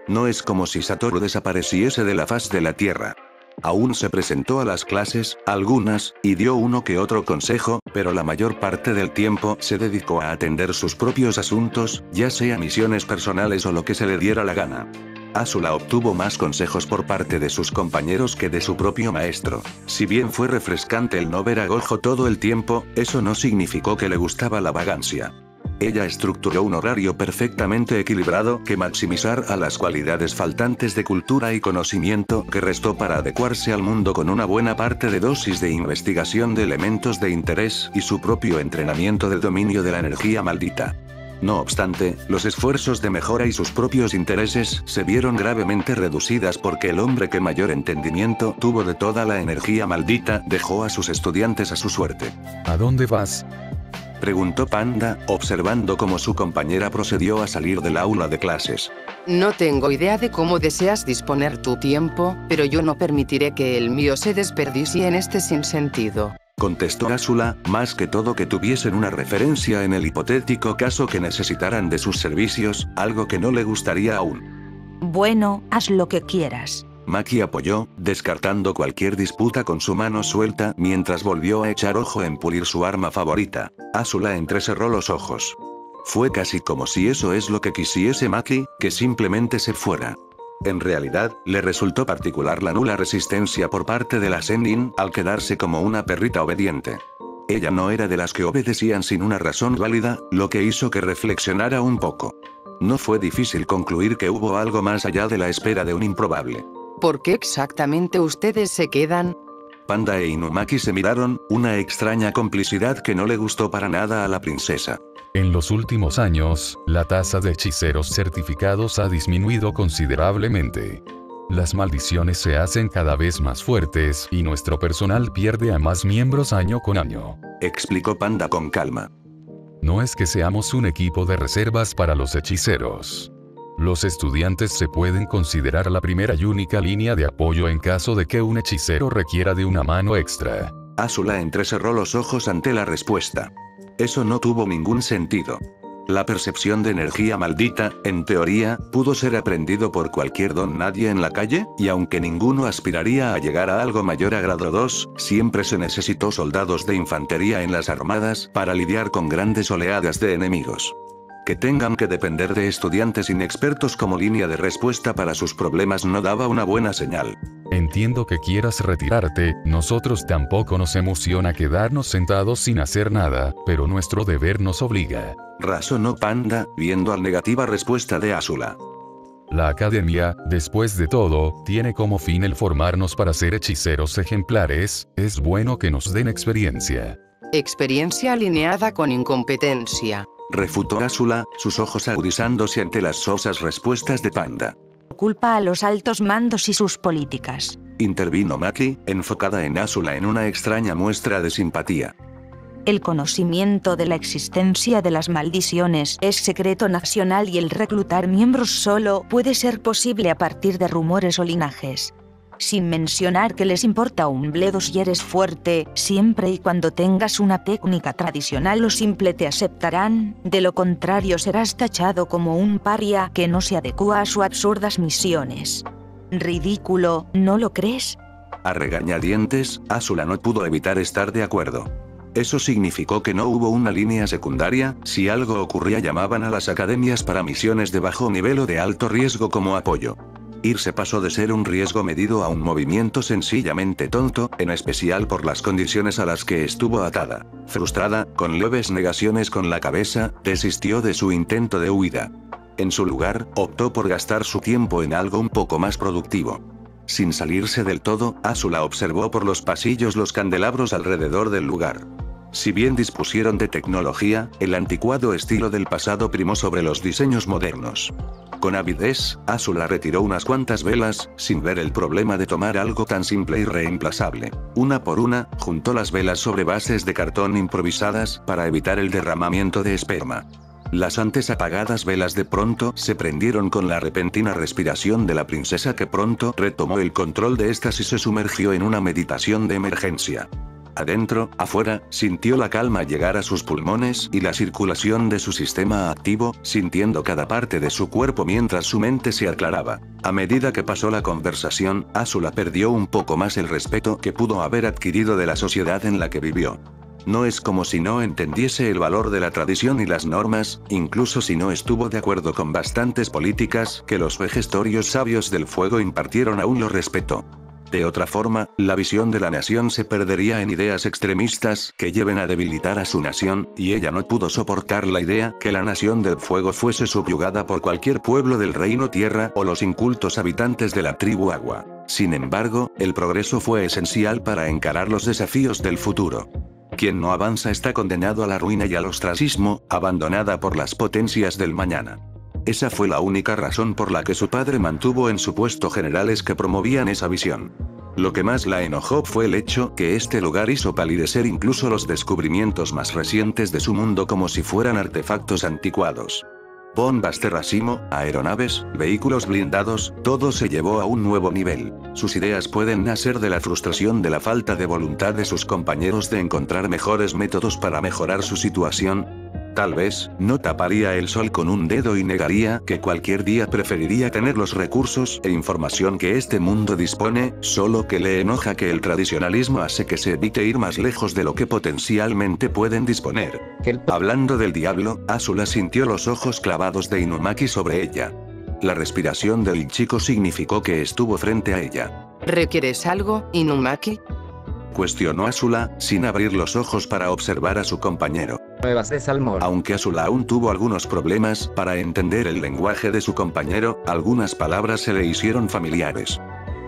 [SPEAKER 1] No es como si Satoru desapareciese de la faz de la tierra. Aún se presentó a las clases, algunas, y dio uno que otro consejo, pero la mayor parte del tiempo se dedicó a atender sus propios asuntos, ya sea misiones personales o lo que se le diera la gana. Azula obtuvo más consejos por parte de sus compañeros que de su propio maestro. Si bien fue refrescante el no ver a Gojo todo el tiempo, eso no significó que le gustaba la vagancia. Ella estructuró un horario perfectamente equilibrado que maximizar a las cualidades faltantes de cultura y conocimiento que restó para adecuarse al mundo con una buena parte de dosis de investigación de elementos de interés y su propio entrenamiento de dominio de la energía maldita. No obstante, los esfuerzos de mejora y sus propios intereses se vieron gravemente reducidas porque el hombre que mayor entendimiento tuvo de toda la energía maldita dejó a sus estudiantes a su suerte.
[SPEAKER 4] ¿A dónde vas?
[SPEAKER 1] Preguntó Panda, observando cómo su compañera procedió a salir del aula de clases.
[SPEAKER 3] No tengo idea de cómo deseas disponer tu tiempo, pero yo no permitiré que el mío se desperdicie en este sinsentido.
[SPEAKER 1] Contestó Azula, más que todo que tuviesen una referencia en el hipotético caso que necesitaran de sus servicios, algo que no le gustaría aún.
[SPEAKER 2] Bueno, haz lo que quieras.
[SPEAKER 1] Maki apoyó, descartando cualquier disputa con su mano suelta mientras volvió a echar ojo en pulir su arma favorita. Azula entrecerró los ojos. Fue casi como si eso es lo que quisiese Maki, que simplemente se fuera. En realidad, le resultó particular la nula resistencia por parte de la Sennin al quedarse como una perrita obediente. Ella no era de las que obedecían sin una razón válida, lo que hizo que reflexionara un poco. No fue difícil concluir que hubo algo más allá de la espera de un improbable.
[SPEAKER 3] ¿Por qué exactamente ustedes se quedan?
[SPEAKER 1] Panda e Inumaki se miraron, una extraña complicidad que no le gustó para nada a la princesa.
[SPEAKER 4] En los últimos años, la tasa de hechiceros certificados ha disminuido considerablemente. Las maldiciones se hacen cada vez más fuertes y nuestro personal pierde a más miembros año con año.
[SPEAKER 1] Explicó Panda con calma.
[SPEAKER 4] No es que seamos un equipo de reservas para los hechiceros. Los estudiantes se pueden considerar la primera y única línea de apoyo en caso de que un hechicero requiera de una mano extra.
[SPEAKER 1] Azula entrecerró los ojos ante la respuesta. Eso no tuvo ningún sentido. La percepción de energía maldita, en teoría, pudo ser aprendido por cualquier don nadie en la calle, y aunque ninguno aspiraría a llegar a algo mayor a grado 2, siempre se necesitó soldados de infantería en las armadas para lidiar con grandes oleadas de enemigos. Que tengan que depender de estudiantes inexpertos como línea de respuesta para sus problemas no daba una buena señal.
[SPEAKER 4] Entiendo que quieras retirarte, nosotros tampoco nos emociona quedarnos sentados sin hacer nada, pero nuestro deber nos obliga.
[SPEAKER 1] Razonó Panda, viendo la negativa respuesta de Azula.
[SPEAKER 4] La academia, después de todo, tiene como fin el formarnos para ser hechiceros ejemplares, es bueno que nos den experiencia.
[SPEAKER 3] Experiencia alineada con incompetencia.
[SPEAKER 1] Refutó Azula, sus ojos agudizándose ante las sosas respuestas de Panda.
[SPEAKER 2] Culpa a los altos mandos y sus políticas.
[SPEAKER 1] Intervino Maki, enfocada en Azula en una extraña muestra de simpatía.
[SPEAKER 2] El conocimiento de la existencia de las maldiciones es secreto nacional y el reclutar miembros solo puede ser posible a partir de rumores o linajes. Sin mencionar que les importa un bledo si eres fuerte, siempre y cuando tengas una técnica tradicional o simple te aceptarán, de lo contrario serás tachado como un paria que no se adecua a sus absurdas misiones. Ridículo, ¿no lo crees?
[SPEAKER 1] A regañadientes, Azula no pudo evitar estar de acuerdo. Eso significó que no hubo una línea secundaria, si algo ocurría llamaban a las academias para misiones de bajo nivel o de alto riesgo como apoyo. Irse pasó de ser un riesgo medido a un movimiento sencillamente tonto, en especial por las condiciones a las que estuvo atada. Frustrada, con leves negaciones con la cabeza, desistió de su intento de huida. En su lugar, optó por gastar su tiempo en algo un poco más productivo. Sin salirse del todo, Azula observó por los pasillos los candelabros alrededor del lugar. Si bien dispusieron de tecnología, el anticuado estilo del pasado primó sobre los diseños modernos. Con avidez, Azula retiró unas cuantas velas, sin ver el problema de tomar algo tan simple y reemplazable. Una por una, juntó las velas sobre bases de cartón improvisadas para evitar el derramamiento de esperma. Las antes apagadas velas de pronto se prendieron con la repentina respiración de la princesa, que pronto retomó el control de estas y se sumergió en una meditación de emergencia. Adentro, afuera, sintió la calma llegar a sus pulmones y la circulación de su sistema activo, sintiendo cada parte de su cuerpo mientras su mente se aclaraba. A medida que pasó la conversación, Azula perdió un poco más el respeto que pudo haber adquirido de la sociedad en la que vivió. No es como si no entendiese el valor de la tradición y las normas, incluso si no estuvo de acuerdo con bastantes políticas que los vejestorios sabios del fuego impartieron, aún lo respetó. De otra forma, la visión de la nación se perdería en ideas extremistas que lleven a debilitar a su nación, y ella no pudo soportar la idea que la nación del fuego fuese subyugada por cualquier pueblo del reino tierra o los incultos habitantes de la tribu agua. Sin embargo, el progreso fue esencial para encarar los desafíos del futuro. Quien no avanza está condenado a la ruina y al ostracismo, abandonada por las potencias del mañana. Esa fue la única razón por la que su padre mantuvo en su puesto generales que promovían esa visión. Lo que más la enojó fue el hecho que este lugar hizo palidecer incluso los descubrimientos más recientes de su mundo como si fueran artefactos anticuados. Bombas de racimo, aeronaves, vehículos blindados, todo se llevó a un nuevo nivel. Sus ideas pueden nacer de la frustración de la falta de voluntad de sus compañeros de encontrar mejores métodos para mejorar su situación. Tal vez, no taparía el sol con un dedo y negaría que cualquier día preferiría tener los recursos e información que este mundo dispone, solo que le enoja que el tradicionalismo hace que se evite ir más lejos de lo que potencialmente pueden disponer. Hablando del diablo, Azula sintió los ojos clavados de Inumaki sobre ella. La respiración del chico significó que estuvo frente a ella.
[SPEAKER 3] ¿Requieres algo, Inumaki?
[SPEAKER 1] Cuestionó Azula, sin abrir los ojos para observar a su compañero.
[SPEAKER 5] Nuevas de salmón.
[SPEAKER 1] Aunque Azula aún tuvo algunos problemas para entender el lenguaje de su compañero, algunas palabras se le hicieron familiares.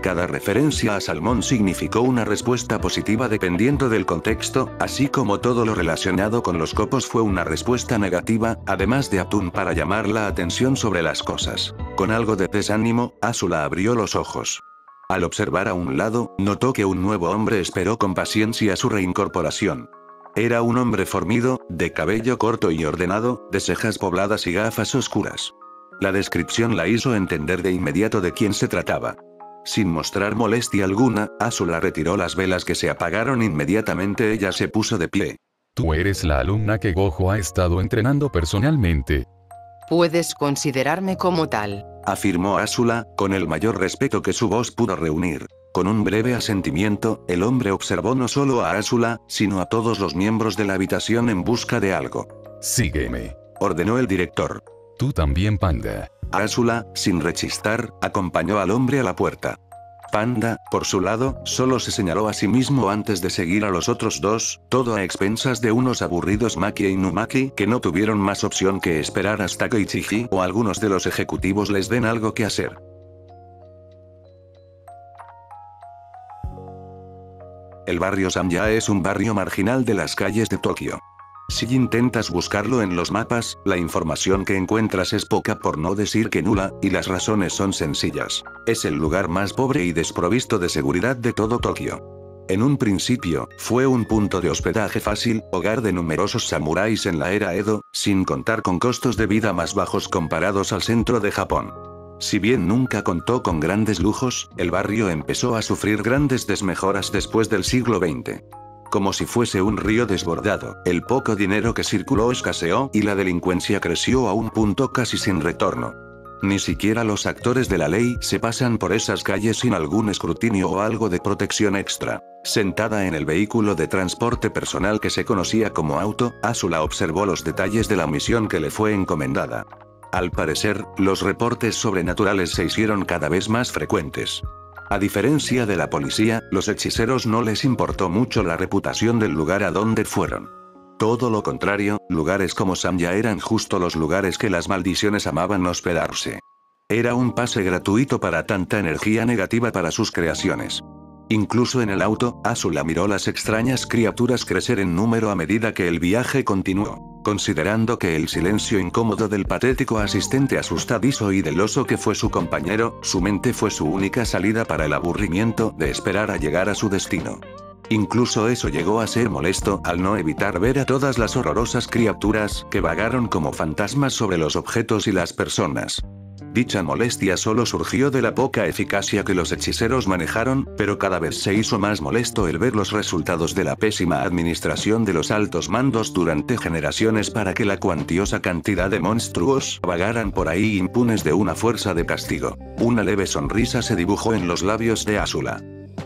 [SPEAKER 1] Cada referencia a salmón significó una respuesta positiva dependiendo del contexto, así como todo lo relacionado con los copos fue una respuesta negativa, además de atún para llamar la atención sobre las cosas. Con algo de desánimo, Azula abrió los ojos. Al observar a un lado, notó que un nuevo hombre esperó con paciencia su reincorporación. Era un hombre fornido, de cabello corto y ordenado, de cejas pobladas y gafas oscuras. La descripción la hizo entender de inmediato de quién se trataba. Sin mostrar molestia alguna, Azula retiró las velas que se apagaron inmediatamente. Ella se puso de pie.
[SPEAKER 4] Tú eres la alumna que Gojo ha estado entrenando personalmente.
[SPEAKER 3] Puedes considerarme como tal,
[SPEAKER 1] Afirmó Azula, con el mayor respeto que su voz pudo reunir. Con un breve asentimiento, el hombre observó no solo a Azula, sino a todos los miembros de la habitación en busca de algo.
[SPEAKER 4] Sígueme.
[SPEAKER 1] Ordenó el director.
[SPEAKER 4] Tú también, Panda.
[SPEAKER 1] Azula, sin rechistar, acompañó al hombre a la puerta. Panda, por su lado, solo se señaló a sí mismo antes de seguir a los otros dos, todo a expensas de unos aburridos Maki e Inumaki que no tuvieron más opción que esperar hasta que Ichiji o algunos de los ejecutivos les den algo que hacer. El barrio Sanya es un barrio marginal de las calles de Tokio. Si intentas buscarlo en los mapas, la información que encuentras es poca por no decir que nula, y las razones son sencillas. Es el lugar más pobre y desprovisto de seguridad de todo Tokio. En un principio, fue un punto de hospedaje fácil, hogar de numerosos samuráis en la era Edo, sin contar con costos de vida más bajos comparados al centro de Japón. Si bien nunca contó con grandes lujos, el barrio empezó a sufrir grandes desmejoras después del siglo XX. Como si fuese un río desbordado, el poco dinero que circuló escaseó y la delincuencia creció a un punto casi sin retorno. Ni siquiera los actores de la ley se pasan por esas calles sin algún escrutinio o algo de protección extra. Sentada en el vehículo de transporte personal que se conocía como auto, Azula observó los detalles de la misión que le fue encomendada. Al parecer, los reportes sobrenaturales se hicieron cada vez más frecuentes. A diferencia de la policía, los hechiceros no les importó mucho la reputación del lugar a donde fueron. Todo lo contrario, lugares como Samya eran justo los lugares que las maldiciones amaban hospedarse. Era un pase gratuito para tanta energía negativa para sus creaciones. Incluso en el auto, Azula miró las extrañas criaturas crecer en número a medida que el viaje continuó, considerando que el silencio incómodo del patético asistente asustadizo y del oso que fue su compañero, su mente fue su única salida para el aburrimiento de esperar a llegar a su destino. Incluso eso llegó a ser molesto al no evitar ver a todas las horrorosas criaturas que vagaron como fantasmas sobre los objetos y las personas. Dicha molestia solo surgió de la poca eficacia que los hechiceros manejaron, pero cada vez se hizo más molesto el ver los resultados de la pésima administración de los altos mandos durante generaciones para que la cuantiosa cantidad de monstruos vagaran por ahí impunes de una fuerza de castigo. Una leve sonrisa se dibujó en los labios de Azula.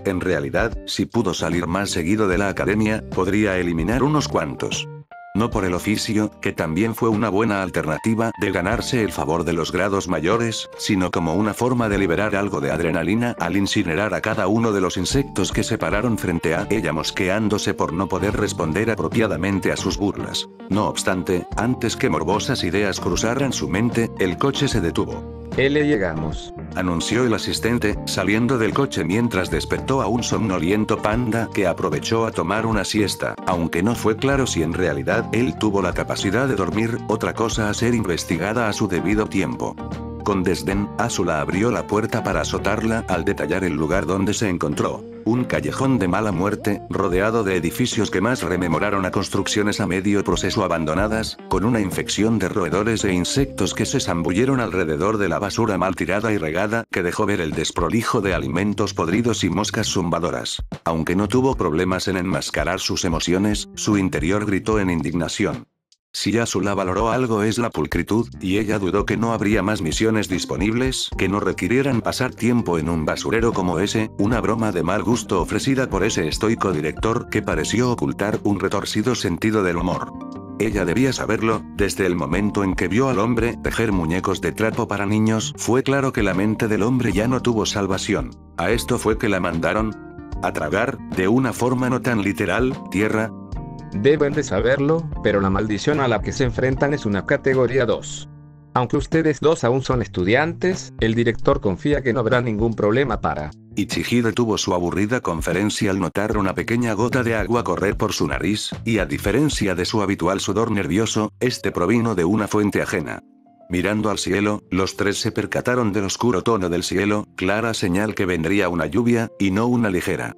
[SPEAKER 1] En realidad, si pudo salir más seguido de la academia, podría eliminar unos cuantos. No por el oficio, que también fue una buena alternativa de ganarse el favor de los grados mayores, sino como una forma de liberar algo de adrenalina al incinerar a cada uno de los insectos que se pararon frente a ella mosqueándose por no poder responder apropiadamente a sus burlas. No obstante, antes que morbosas ideas cruzaran su mente, el coche se detuvo.
[SPEAKER 5] Llegamos,
[SPEAKER 1] anunció el asistente, saliendo del coche mientras despertó a un somnoliento panda que aprovechó a tomar una siesta, aunque no fue claro si en realidad él tuvo la capacidad de dormir, otra cosa a ser investigada a su debido tiempo. Con desdén, Azula abrió la puerta para azotarla al detallar el lugar donde se encontró. Un callejón de mala muerte, rodeado de edificios que más rememoraron a construcciones a medio proceso abandonadas, con una infección de roedores e insectos que se zambulleron alrededor de la basura mal tirada y regada, que dejó ver el desprolijo de alimentos podridos y moscas zumbadoras. Aunque no tuvo problemas en enmascarar sus emociones, su interior gritó en indignación. Si Azula valoró algo es la pulcritud, y ella dudó que no habría más misiones disponibles que no requirieran pasar tiempo en un basurero como ese, una broma de mal gusto ofrecida por ese estoico director que pareció ocultar un retorcido sentido del humor. Ella debía saberlo, desde el momento en que vio al hombre tejer muñecos de trapo para niños, fue claro que la mente del hombre ya no tuvo salvación. A esto fue que la mandaron a tragar, de una forma no tan literal, tierra.
[SPEAKER 5] Deben de saberlo, pero la maldición a la que se enfrentan es una categoría 2. Aunque ustedes dos aún son estudiantes, el director confía que no habrá ningún problema para...
[SPEAKER 1] Ichihi detuvo su aburrida conferencia al notar una pequeña gota de agua correr por su nariz, y a diferencia de su habitual sudor nervioso, este provino de una fuente ajena. Mirando al cielo, los tres se percataron del oscuro tono del cielo, clara señal que vendría una lluvia, y no una ligera.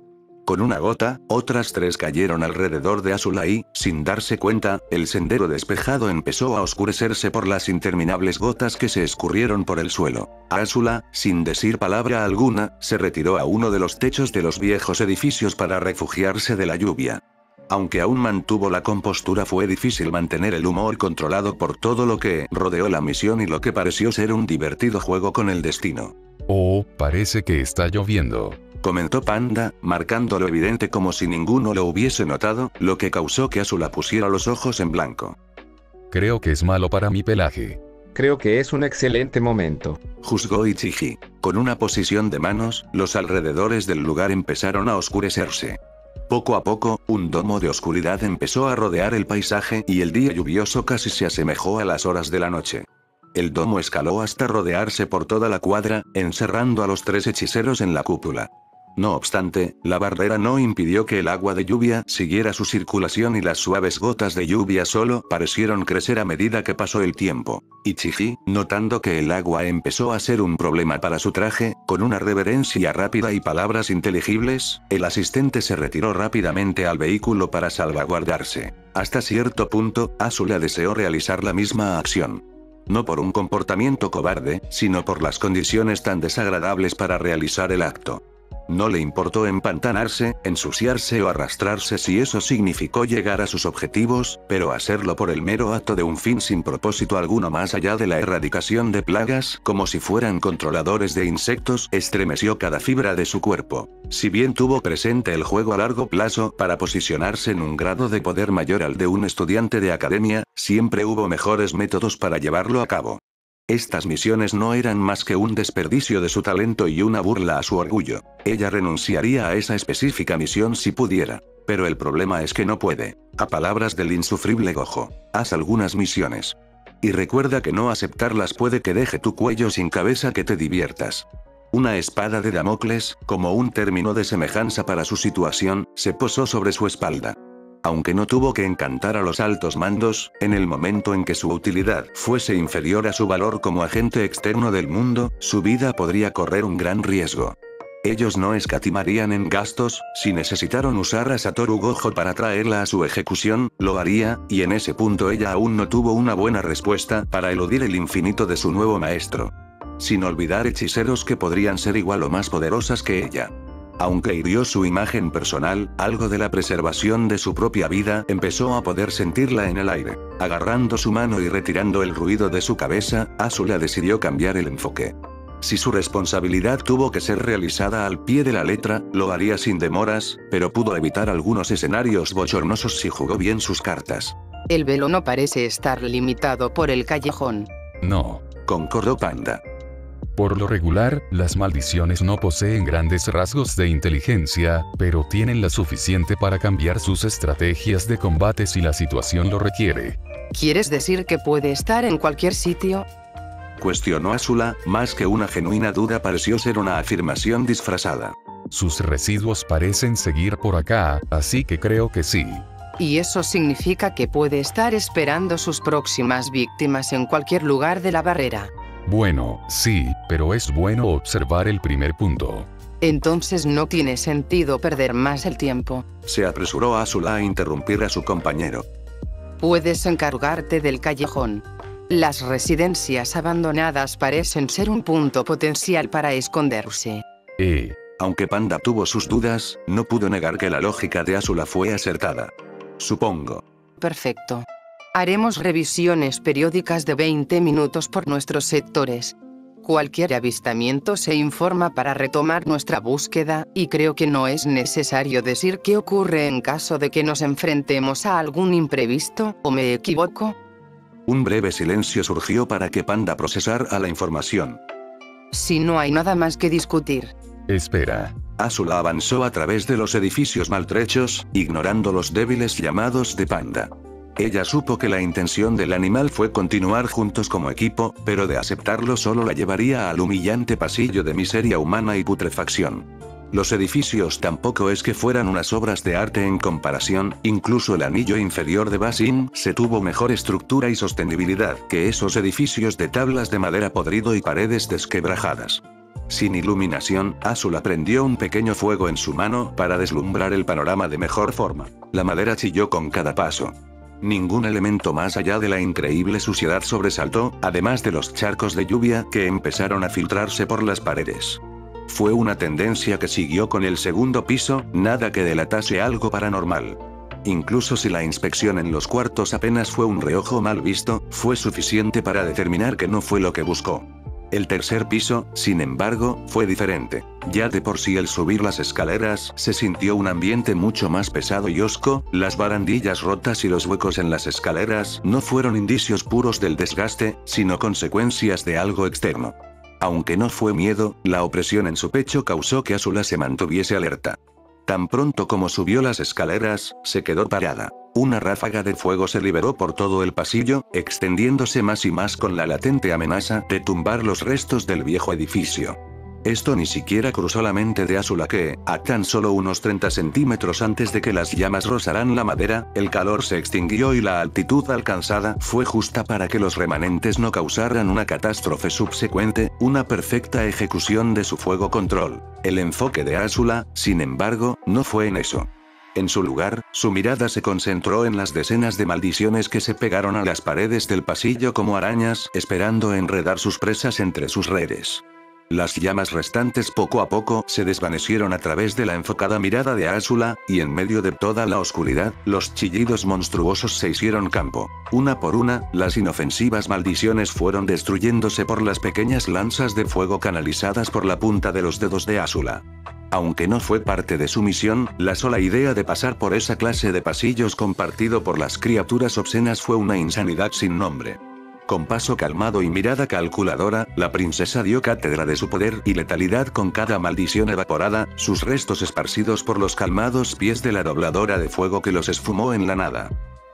[SPEAKER 1] Con una gota, otras tres cayeron alrededor de Azula y, sin darse cuenta, el sendero despejado empezó a oscurecerse por las interminables gotas que se escurrieron por el suelo. Azula, sin decir palabra alguna, se retiró a uno de los techos de los viejos edificios para refugiarse de la lluvia. Aunque aún mantuvo la compostura, fue difícil mantener el humor controlado por todo lo que rodeó la misión y lo que pareció ser un divertido juego con el destino.
[SPEAKER 4] Oh, parece que está lloviendo,
[SPEAKER 1] comentó Panda, marcando lo evidente como si ninguno lo hubiese notado, lo que causó que Azula pusiera los ojos en blanco.
[SPEAKER 4] Creo que es malo para mi pelaje.
[SPEAKER 5] Creo que es un excelente momento,
[SPEAKER 1] juzgó Ichihi. Con una posición de manos, los alrededores del lugar empezaron a oscurecerse. Poco a poco, un domo de oscuridad empezó a rodear el paisaje y el día lluvioso casi se asemejó a las horas de la noche. El domo escaló hasta rodearse por toda la cuadra, encerrando a los tres hechiceros en la cúpula. No obstante, la barrera no impidió que el agua de lluvia siguiera su circulación y las suaves gotas de lluvia solo parecieron crecer a medida que pasó el tiempo. Ichihi, notando que el agua empezó a ser un problema para su traje, con una reverencia rápida y palabras inteligibles, el asistente se retiró rápidamente al vehículo para salvaguardarse. Hasta cierto punto, Azula deseó realizar la misma acción. No por un comportamiento cobarde, sino por las condiciones tan desagradables para realizar el acto. No le importó empantanarse, ensuciarse o arrastrarse si eso significó llegar a sus objetivos, pero hacerlo por el mero acto de un fin sin propósito alguno más allá de la erradicación de plagas, como si fueran controladores de insectos, estremeció cada fibra de su cuerpo. Si bien tuvo presente el juego a largo plazo para posicionarse en un grado de poder mayor al de un estudiante de academia, siempre hubo mejores métodos para llevarlo a cabo. Estas misiones no eran más que un desperdicio de su talento y una burla a su orgullo. Ella renunciaría a esa específica misión si pudiera. Pero el problema es que no puede. A palabras del insufrible Gojo, haz algunas misiones. Y recuerda que no aceptarlas puede que deje tu cuello sin cabeza que te diviertas. Una espada de Damocles, como un término de semejanza para su situación, se posó sobre su espalda. Aunque no tuvo que encantar a los altos mandos, en el momento en que su utilidad fuese inferior a su valor como agente externo del mundo, su vida podría correr un gran riesgo. Ellos no escatimarían en gastos, si necesitaron usar a Satoru Gojo para traerla a su ejecución, lo haría, y en ese punto ella aún no tuvo una buena respuesta para eludir el infinito de su nuevo maestro. Sin olvidar hechiceros que podrían ser igual o más poderosas que ella. Aunque hirió su imagen personal, algo de la preservación de su propia vida empezó a poder sentirla en el aire. Agarrando su mano y retirando el ruido de su cabeza, Azula decidió cambiar el enfoque. Si su responsabilidad tuvo que ser realizada al pie de la letra, lo haría sin demoras, pero pudo evitar algunos escenarios bochornosos si jugó bien sus cartas.
[SPEAKER 3] El velo no parece estar limitado por el callejón.
[SPEAKER 4] No.
[SPEAKER 1] Concordó Panda.
[SPEAKER 4] Por lo regular, las maldiciones no poseen grandes rasgos de inteligencia, pero tienen la suficiente para cambiar sus estrategias de combate si la situación lo requiere.
[SPEAKER 3] ¿Quieres decir que puede estar en cualquier sitio?
[SPEAKER 1] Cuestionó Azula, más que una genuina duda pareció ser una afirmación disfrazada.
[SPEAKER 4] Sus residuos parecen seguir por acá, así que creo que sí.
[SPEAKER 3] Y eso significa que puede estar esperando sus próximas víctimas en cualquier lugar de la barrera.
[SPEAKER 4] Bueno, sí, pero es bueno observar el primer punto.
[SPEAKER 3] Entonces no tiene sentido perder más el tiempo.
[SPEAKER 1] Se apresuró Azula a interrumpir a su compañero.
[SPEAKER 3] Puedes encargarte del callejón. Las residencias abandonadas parecen ser un punto potencial para esconderse.
[SPEAKER 1] Aunque Panda tuvo sus dudas, no pudo negar que la lógica de Azula fue acertada. Supongo.
[SPEAKER 3] Perfecto. Haremos revisiones periódicas de 20 minutos por nuestros sectores. Cualquier avistamiento se informa para retomar nuestra búsqueda, y creo que no es necesario decir qué ocurre en caso de que nos enfrentemos a algún imprevisto, ¿o me equivoco?
[SPEAKER 1] Un breve silencio surgió para que Panda procesara la información.
[SPEAKER 3] Si no hay nada más que discutir.
[SPEAKER 4] Espera.
[SPEAKER 1] Azula avanzó a través de los edificios maltrechos, ignorando los débiles llamados de Panda. Ella supo que la intención del animal fue continuar juntos como equipo, pero de aceptarlo solo la llevaría al humillante pasillo de miseria humana y putrefacción. Los edificios tampoco es que fueran unas obras de arte en comparación, incluso el anillo inferior de Basin se tuvo mejor estructura y sostenibilidad que esos edificios de tablas de madera podrido y paredes desquebrajadas. Sin iluminación, Azula prendió un pequeño fuego en su mano para deslumbrar el panorama de mejor forma. La madera chilló con cada paso. Ningún elemento más allá de la increíble suciedad sobresaltó, además de los charcos de lluvia que empezaron a filtrarse por las paredes. Fue una tendencia que siguió con el segundo piso, nada que delatase algo paranormal. Incluso si la inspección en los cuartos apenas fue un reojo mal visto, fue suficiente para determinar que no fue lo que buscó. El tercer piso, sin embargo, fue diferente. Ya de por sí al subir las escaleras se sintió un ambiente mucho más pesado y hosco, las barandillas rotas y los huecos en las escaleras no fueron indicios puros del desgaste, sino consecuencias de algo externo. Aunque no fue miedo, la opresión en su pecho causó que Azula se mantuviese alerta. Tan pronto como subió las escaleras, se quedó parada. Una ráfaga de fuego se liberó por todo el pasillo, extendiéndose más y más con la latente amenaza de tumbar los restos del viejo edificio. Esto ni siquiera cruzó la mente de Azula que, a tan solo unos 30 centímetros antes de que las llamas rozaran la madera, el calor se extinguió y la altitud alcanzada fue justa para que los remanentes no causaran una catástrofe subsecuente, una perfecta ejecución de su fuego control. El enfoque de Azula, sin embargo, no fue en eso. En su lugar, su mirada se concentró en las decenas de maldiciones que se pegaron a las paredes del pasillo como arañas, esperando enredar sus presas entre sus redes. Las llamas restantes poco a poco se desvanecieron a través de la enfocada mirada de Azula, y en medio de toda la oscuridad, los chillidos monstruosos se hicieron campo. Una por una, las inofensivas maldiciones fueron destruyéndose por las pequeñas lanzas de fuego canalizadas por la punta de los dedos de Azula. Aunque no fue parte de su misión, la sola idea de pasar por esa clase de pasillos compartido por las criaturas obscenas fue una insanidad sin nombre. Con paso calmado y mirada calculadora, la princesa dio cátedra de su poder y letalidad con cada maldición evaporada, sus restos esparcidos por los calmados pies de la dobladora de fuego que los esfumó en la nada.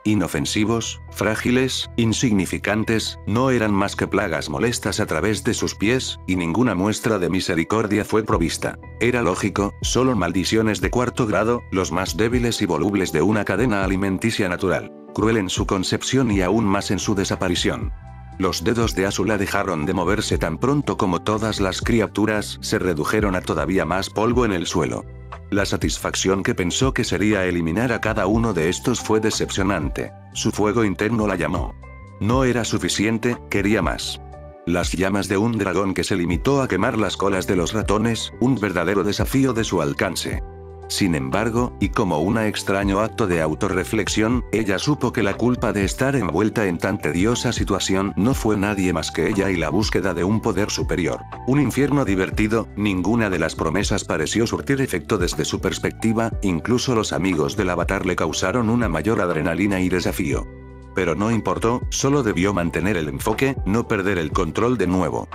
[SPEAKER 1] Inofensivos, frágiles, insignificantes, no eran más que plagas molestas a través de sus pies, y ninguna muestra de misericordia fue provista. Era lógico, solo maldiciones de cuarto grado, los más débiles y volubles de una cadena alimenticia natural. Cruel en su concepción y aún más en su desaparición. Los dedos de Azula dejaron de moverse tan pronto como todas las criaturas se redujeron a todavía más polvo en el suelo. La satisfacción que pensó que sería eliminar a cada uno de estos fue decepcionante. Su fuego interno la llamó. No era suficiente, quería más. Las llamas de un dragón que se limitó a quemar las colas de los ratones, un verdadero desafío de su alcance. Sin embargo, y como un extraño acto de autorreflexión, ella supo que la culpa de estar envuelta en tan tediosa situación no fue nadie más que ella y la búsqueda de un poder superior. Un infierno divertido, ninguna de las promesas pareció surtir efecto desde su perspectiva, incluso los amigos del avatar le causaron una mayor adrenalina y desafío. Pero no importó, solo debió mantener el enfoque, no perder el control de nuevo.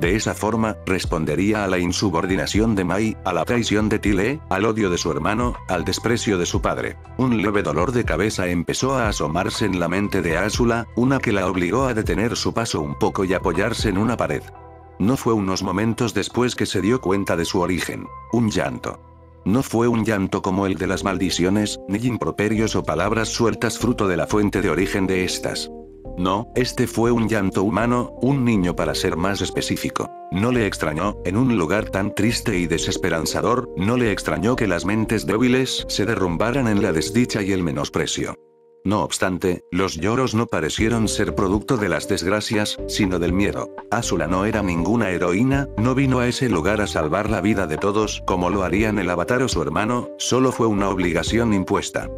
[SPEAKER 1] De esa forma, respondería a la insubordinación de Mai, a la traición de Tile, al odio de su hermano, al desprecio de su padre. Un leve dolor de cabeza empezó a asomarse en la mente de Azula, una que la obligó a detener su paso un poco y apoyarse en una pared. No fue unos momentos después que se dio cuenta de su origen. Un llanto. No fue un llanto como el de las maldiciones, ni improperios o palabras sueltas fruto de la fuente de origen de estas. No, este fue un llanto humano, un niño para ser más específico. No le extrañó, en un lugar tan triste y desesperanzador, no le extrañó que las mentes débiles se derrumbaran en la desdicha y el menosprecio. No obstante, los lloros no parecieron ser producto de las desgracias, sino del miedo. Azula no era ninguna heroína, no vino a ese lugar a salvar la vida de todos, como lo harían el avatar o su hermano, solo fue una obligación impuesta.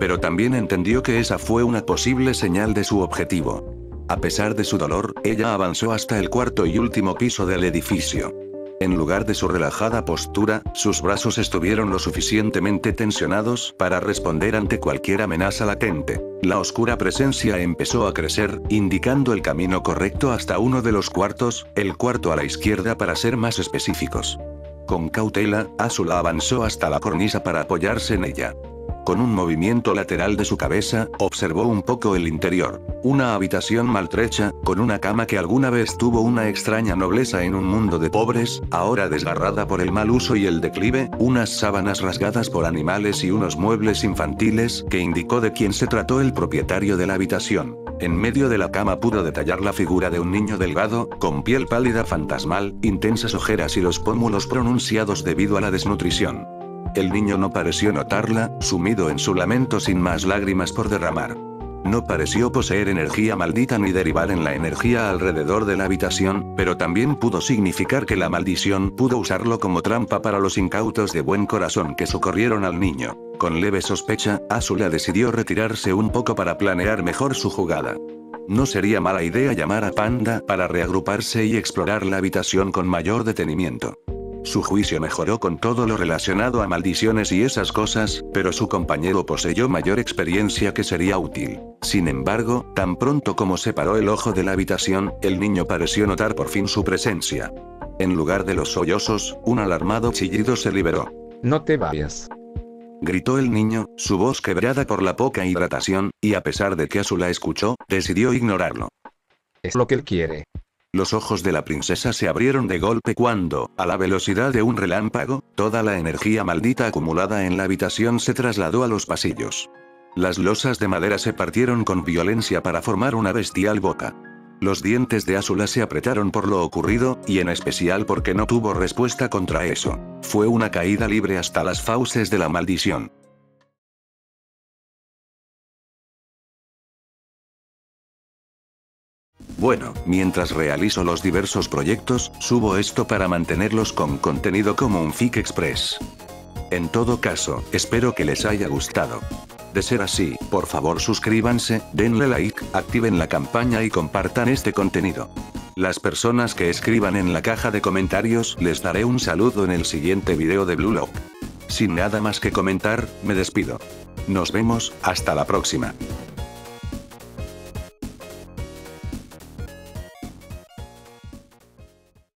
[SPEAKER 1] Pero también entendió que esa fue una posible señal de su objetivo. A pesar de su dolor, ella avanzó hasta el cuarto y último piso del edificio. En lugar de su relajada postura, sus brazos estuvieron lo suficientemente tensionados para responder ante cualquier amenaza latente. La oscura presencia empezó a crecer, indicando el camino correcto hasta uno de los cuartos, el cuarto a la izquierda para ser más específicos. Con cautela, Azula avanzó hasta la cornisa para apoyarse en ella. Con un movimiento lateral de su cabeza, observó un poco el interior. Una habitación maltrecha, con una cama que alguna vez tuvo una extraña nobleza en un mundo de pobres, ahora desgarrada por el mal uso y el declive, unas sábanas rasgadas por animales y unos muebles infantiles, que indicó de quién se trató el propietario de la habitación. En medio de la cama pudo detallar la figura de un niño delgado, con piel pálida fantasmal, intensas ojeras y los pómulos pronunciados debido a la desnutrición. El niño no pareció notarla, sumido en su lamento sin más lágrimas por derramar. No pareció poseer energía maldita ni derivar en la energía alrededor de la habitación, pero también pudo significar que la maldición pudo usarlo como trampa para los incautos de buen corazón que socorrieron al niño. Con leve sospecha, Azula decidió retirarse un poco para planear mejor su jugada. No sería mala idea llamar a Panda para reagruparse y explorar la habitación con mayor detenimiento. Su juicio mejoró con todo lo relacionado a maldiciones y esas cosas, pero su compañero poseyó mayor experiencia que sería útil. Sin embargo, tan pronto como separó el ojo de la habitación, el niño pareció notar por fin su presencia. En lugar de los sollozos, un alarmado chillido se liberó.
[SPEAKER 5] No te vayas.
[SPEAKER 1] Gritó el niño, su voz quebrada por la poca hidratación, y a pesar de que Azula escuchó, decidió ignorarlo.
[SPEAKER 5] Es lo que él quiere.
[SPEAKER 1] Los ojos de la princesa se abrieron de golpe cuando, a la velocidad de un relámpago, toda la energía maldita acumulada en la habitación se trasladó a los pasillos. Las losas de madera se partieron con violencia para formar una bestial boca. Los dientes de Azula se apretaron por lo ocurrido, y en especial porque no tuvo respuesta contra eso. Fue una caída libre hasta las fauces de la maldición. Bueno, mientras realizo los diversos proyectos, subo esto para mantenerlos con contenido como un Fic Express. En todo caso, espero que les haya gustado. De ser así, por favor suscríbanse, denle like, activen la campana y compartan este contenido. Las personas que escriban en la caja de comentarios les daré un saludo en el siguiente video de Blue Lock. Sin nada más que comentar, me despido. Nos vemos, hasta la próxima.